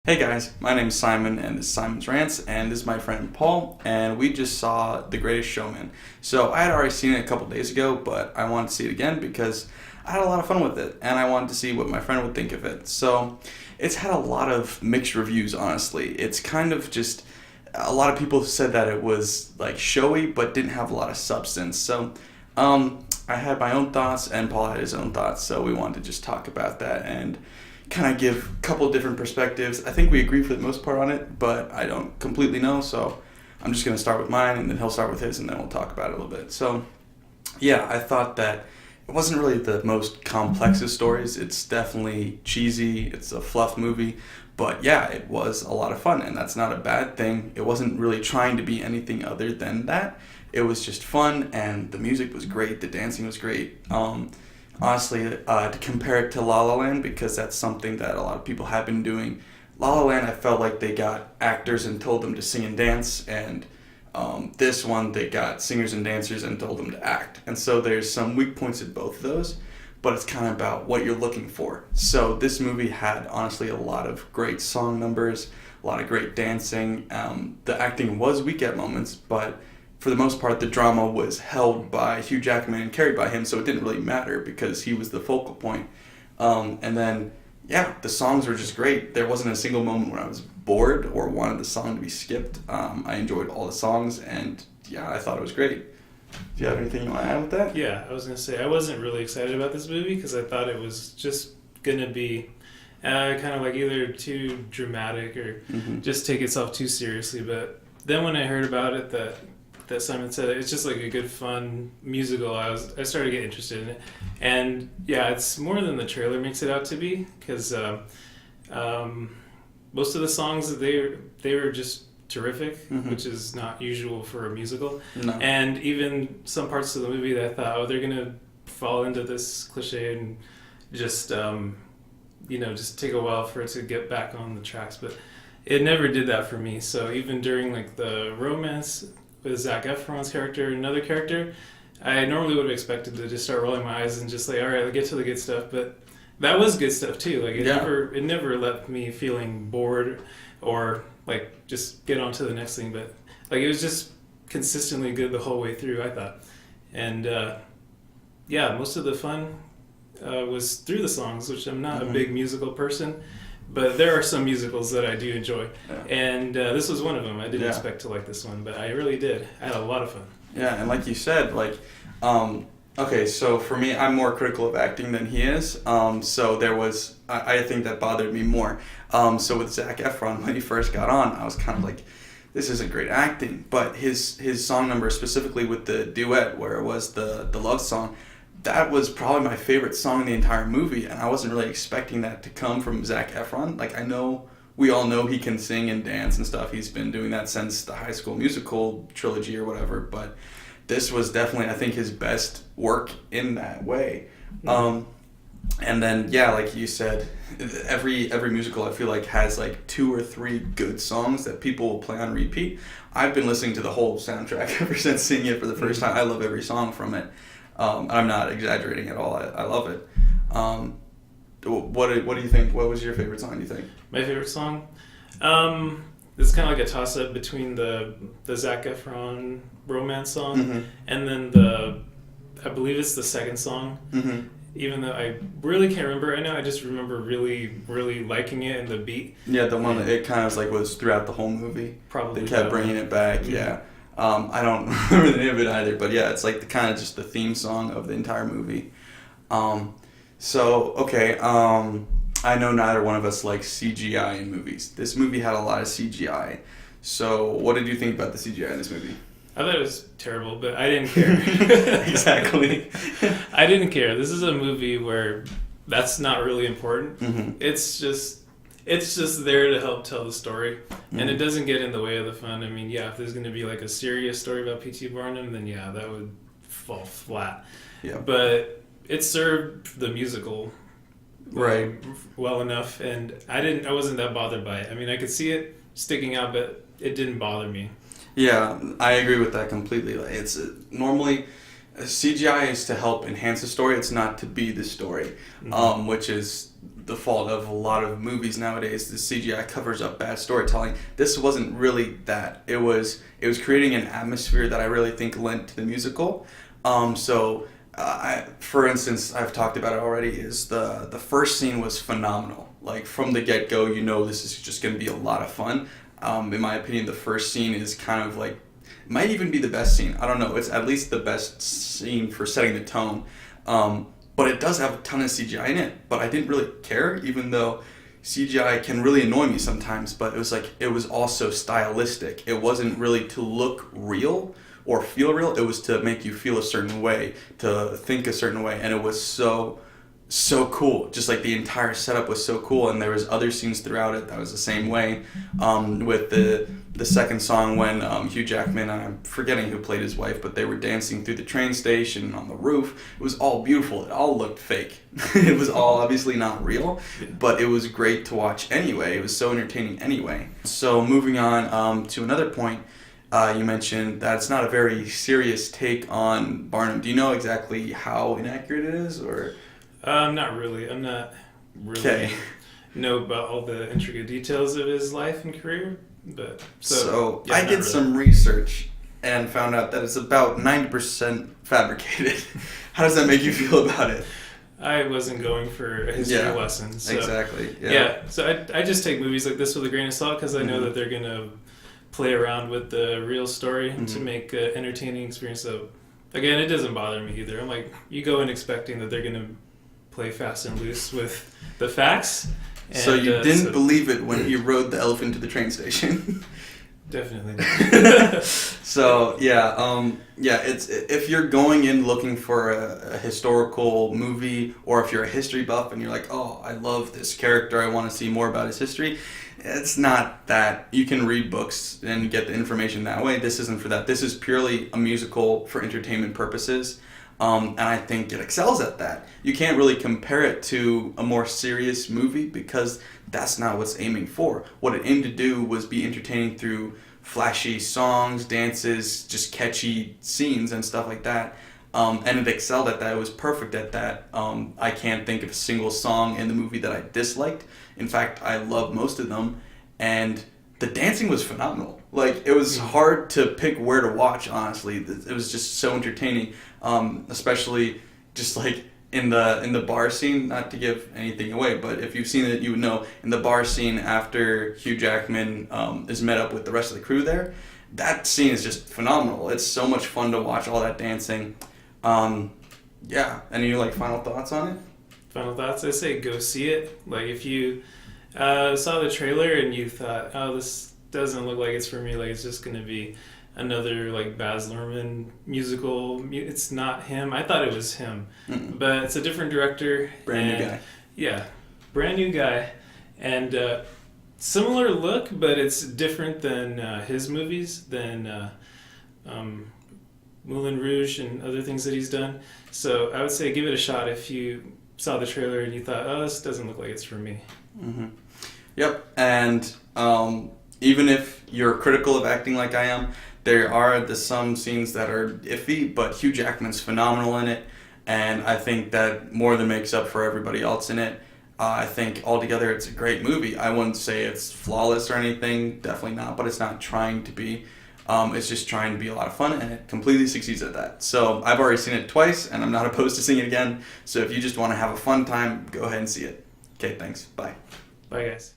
Hey guys, my name is Simon and this is SimonsRants and this is my friend Paul and we just saw The Greatest Showman. So I had already seen it a couple days ago, but I wanted to see it again because I had a lot of fun with it and I wanted to see what my friend would think of it. So it's had a lot of mixed reviews, honestly. It's kind of just, a lot of people said that it was like showy but didn't have a lot of substance. So I had my own thoughts and Paul had his own thoughts, so we wanted to just talk about that and kind of give a couple different perspectives. I think we agree for the most part on it, but I don't completely know, so I'm just going to start with mine, and then he'll start with his, and then we'll talk about it a little bit. So, yeah, I thought that it wasn't really the most complex of stories. It's definitely cheesy. It's a fluff movie, but yeah, it was a lot of fun, and that's not a bad thing. It wasn't really trying to be anything other than that. It was just fun, and the music was great. The dancing was great. Honestly, to compare it to La La Land, because that's something that a lot of people have been doing. La La Land, I felt like they got actors and told them to sing and dance, and this one, they got singers and dancers and told them to act. And so there's some weak points in both of those, but it's kind of about what you're looking for. So this movie had, honestly, a lot of great song numbers, a lot of great dancing. The acting was weak at moments, but for the most part, the drama was held by Hugh Jackman and carried by him, so it didn't really matter because he was the focal point. And then, yeah, the songs were just great. There wasn't a single moment when I was bored or wanted the song to be skipped. I enjoyed all the songs, and yeah, I thought it was great. Do you have anything you want to add with that? Yeah, I was going to say, I wasn't really excited about this movie because I thought it was just going to be kind of like either too dramatic or just take itself too seriously. But then when I heard about it, that Simon said it's just like a good fun musical, I started to get interested in it. And yeah, it's more than the trailer makes it out to be, because most of the songs, they were just terrific, which is not usual for a musical. No. And even some parts of the movie that I thought, oh, they're gonna fall into this cliche and just just take a while for it to get back on the tracks, but it never did that for me. So even during like the romance with Zac Efron's character and another character, I normally would have expected to just start rolling my eyes and just like, all right, let's get to the good stuff. But that was good stuff too. Like it never left me feeling bored or like just get on to the next thing. But like it was just consistently good the whole way through, I thought. And most of the fun was through the songs, which I'm not a big musical person. But there are some musicals that I do enjoy, and this was one of them. I didn't expect to like this one, but I really did. I had a lot of fun. Yeah, and like you said, okay, so for me, I'm more critical of acting than he is. So there was, I think that bothered me more. So with Zac Efron, when he first got on, I was kind of like, this isn't great acting. But his song number, specifically with the duet, where it was the love song, that was probably my favorite song in the entire movie, and I wasn't really expecting that to come from Zac Efron. Like, we all know he can sing and dance and stuff. He's been doing that since the High School Musical trilogy or whatever, but this was definitely, I think, his best work in that way. And then, yeah, like you said, every musical I feel like has like 2 or 3 good songs that people will play on repeat. I've been listening to the whole soundtrack ever since seeing it for the first time. I love every song from it. I'm not exaggerating at all. I love it. What do you think? What was your favorite song, do you think? My favorite song? It's kind of like a toss-up between the Zac Efron romance song and then I believe it's the second song. Even though I really can't remember right now, I just remember really, really liking it and the beat. Yeah, the one that it kind of like was throughout the whole movie. Probably. They kept bringing it back, yeah. I don't remember the name of it either, but yeah, it's like the kind of just the theme song of the entire movie. I know neither one of us likes CGI in movies. This movie had a lot of CGI. So what did you think about the CGI in this movie? I thought it was terrible, but I didn't care. Exactly. I didn't care. This is a movie where that's not really important. It's just there to help tell the story, and it doesn't get in the way of the fun. I mean, yeah, if there's going to be like a serious story about P.T. Barnum, then yeah, that would fall flat. Yeah. But it served the musical well enough, and I wasn't that bothered by it. I mean, I could see it sticking out, but it didn't bother me. Yeah, I agree with that completely. It's normally CGI is to help enhance the story. It's not to be the story, which is the fault of a lot of movies nowadays. The CGI covers up bad storytelling. This wasn't really that. It was creating an atmosphere that I really think lent to the musical. For instance, I've talked about it already, is the first scene was phenomenal. Like, from the get-go, you know this is just going to be a lot of fun. In my opinion, the first scene is kind of like, might even be the best scene. I don't know. It's at least the best scene for setting the tone. But it does have a ton of CGI in it. But I didn't really care, even though CGI can really annoy me sometimes. But it was also stylistic. It wasn't really to look real or feel real. It was to make you feel a certain way, to think a certain way. And it was so cool. Just like the entire setup was so cool. And there was other scenes throughout it that was the same way. With the second song, when Hugh Jackman, I'm forgetting who played his wife, but they were dancing through the train station on the roof. It was all beautiful. It all looked fake. It was all obviously not real, but it was great to watch anyway. It was so entertaining anyway. So moving on to another point, you mentioned that it's not a very serious take on Barnum. Do you know exactly how inaccurate it is, or? Not really. I'm not really know about all the intricate details of his life and career, but yeah, I did some research and found out that it's about 90% fabricated. How does that make you feel about it? I wasn't going for a history lesson. So, exactly. Yeah. So I just take movies like this with a grain of salt, because I know that they're gonna play around with the real story to make an entertaining experience. So again, it doesn't bother me either. I'm like, you go in expecting that they're gonna play fast and loose with the facts. And, so you didn't believe it when he rode the elephant to the train station? Definitely not. So it's, if you're going in looking for a historical movie, or if you're a history buff and you're like, oh, I love this character, I want to see more about his history, it's not that. You can read books and get the information that way. This isn't for that. This is purely a musical for entertainment purposes. And I think it excels at that. You can't really compare it to a more serious movie, because that's not what's aiming for. What it aimed to do was be entertaining through flashy songs, dances, just catchy scenes and stuff like that. And it excelled at that. It was perfect at that. I can't think of a single song in the movie that I disliked. In fact, I love most of them. And the dancing was phenomenal. Like, it was hard to pick where to watch, honestly. It was just so entertaining, especially just like in the bar scene, not to give anything away, but if you've seen it, you would know, in the bar scene after Hugh Jackman is met up with the rest of the crew there, that scene is just phenomenal. It's so much fun to watch all that dancing. Any like final thoughts on it? Final thoughts? I say go see it. Like, if you saw the trailer and you thought, oh, this doesn't look like it's for me, like it's just going to be another like Baz Luhrmann musical. It's not him. I thought it was him, but it's a different director. Brand new guy. Yeah, brand new guy, and similar look, but it's different than his movies, than Moulin Rouge and other things that he's done. So I would say give it a shot if you saw the trailer and you thought, oh, this doesn't look like it's for me. Yep, and even if you're critical of acting like I am, there are some scenes that are iffy, but Hugh Jackman's phenomenal in it, and I think that more than makes up for everybody else in it. I think altogether it's a great movie. I wouldn't say it's flawless or anything, definitely not, but it's not trying to be. It's just trying to be a lot of fun, and it completely succeeds at that. So I've already seen it twice, and I'm not opposed to seeing it again. So if you just want to have a fun time, go ahead and see it. Okay, thanks. Bye. Bye, guys.